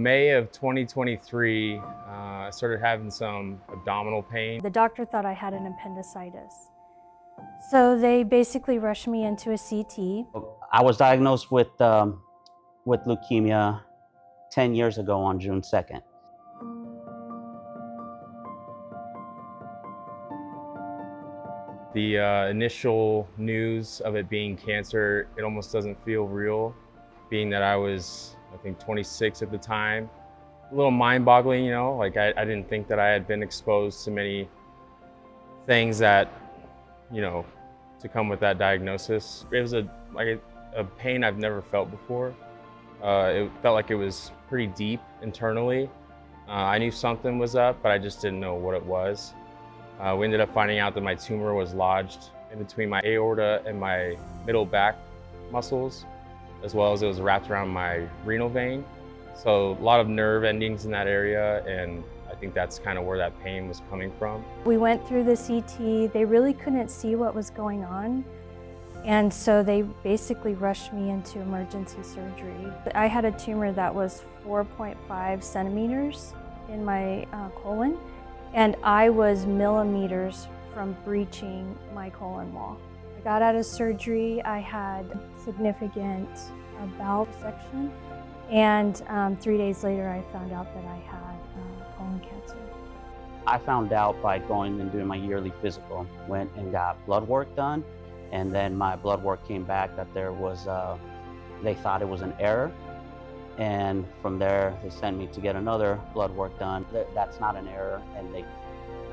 May of 2023, I started having some abdominal pain. The doctor thought I had an appendicitis. So they basically rushed me into a CT. I was diagnosed with leukemia 10 years ago on June 2nd. The initial news of it being cancer, it almost doesn't feel real, being that I was, I think, 26 at the time. A little mind-boggling, you know, like I didn't think that I had been exposed to many things that, you know, to come with that diagnosis. It was a pain I've never felt before. It felt like it was pretty deep internally. I knew something was up, but I just didn't know what it was. We ended up finding out that my tumor was lodged in between my aorta and my middle back muscles, as well as it was wrapped around my renal vein. So a lot of nerve endings in that area, and I think that's kind of where that pain was coming from. We went through the CT. They really couldn't see what was going on, and so they basically rushed me into emergency surgery. I had a tumor that was 4.5 centimeters in my colon, and I was millimeters from breaching my colon wall. I got out of surgery. I had significant bowel resection, and 3 days later I found out that I had colon cancer. I found out by going and doing my yearly physical. Went and got blood work done, and then my blood work came back that there was, they thought it was an error. And from there, they sent me to get another blood work done. That's not an error, and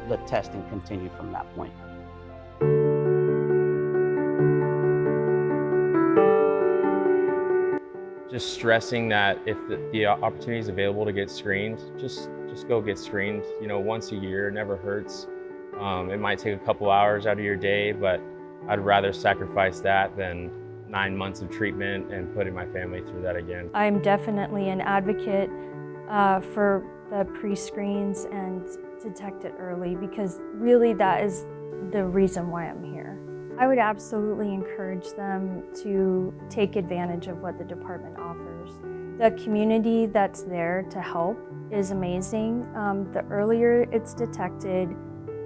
the testing continued from that point. Just stressing that if the opportunity is available to get screened, just go get screened. You know, once a year, it never hurts. It might take a couple hours out of your day, but I'd rather sacrifice that than 9 months of treatment and putting my family through that again. I'm definitely an advocate for the pre-screens and detect it early, because really that is the reason why I'm here. I would absolutely encourage them to take advantage of what the department offers. The community that's there to help is amazing. The earlier it's detected,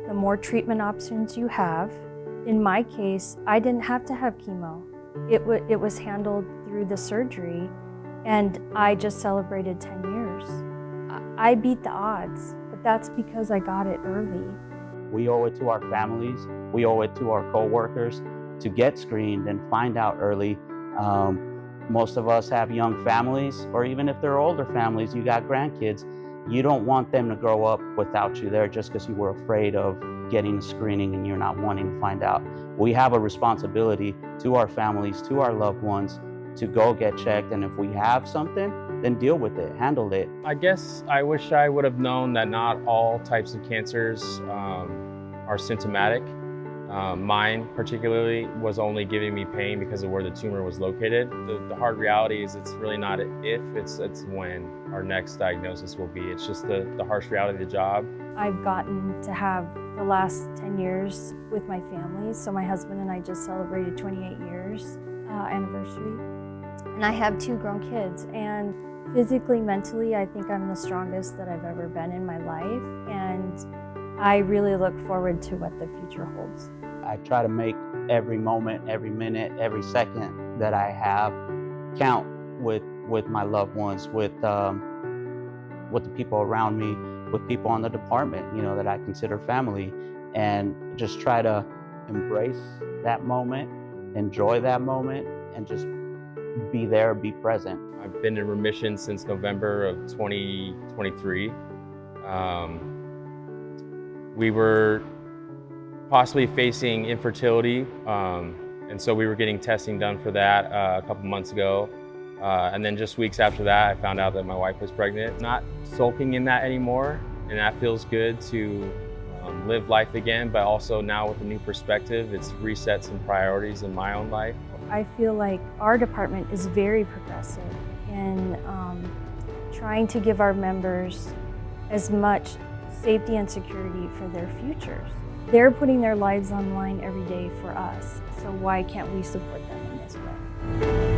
the more treatment options you have. In my case, I didn't have to have chemo. It was handled through the surgery, and I just celebrated 10 years. I beat the odds, but that's because I got it early. We owe it to our families, we owe it to our coworkers to get screened and find out early. Most of us have young families, or even if they're older families, you got grandkids. You don't want them to grow up without you there just because you were afraid of getting a screening and you're not wanting to find out. We have a responsibility to our families, to our loved ones, to go get checked, and if we have something, then deal with it, handle it. I guess I wish I would have known that not all types of cancers are symptomatic. Mine particularly was only giving me pain because of where the tumor was located. The hard reality is it's really not if, it's when our next diagnosis will be. It's just the harsh reality of the job. I've gotten to have the last 10 years with my family. So my husband and I just celebrated 28 years anniversary. And I have 2 grown kids, and physically, mentally, I think I'm the strongest that I've ever been in my life. And I really look forward to what the future holds. I try to make every moment, every minute, every second that I have count with my loved ones, with the people around me, with people on the department, you know, that I consider family, and just try to embrace that moment, enjoy that moment, and just be there, be present. I've been in remission since November of 2023. We were possibly facing infertility, and so we were getting testing done for that a couple months ago. And then just weeks after that, I found out that my wife was pregnant. Not sulking in that anymore, and that feels good to live life again, but also now with a new perspective, it's reset some priorities in my own life. I feel like our department is very progressive in trying to give our members as much safety and security for their futures. They're putting their lives on the line every day for us, so why can't we support them in this way?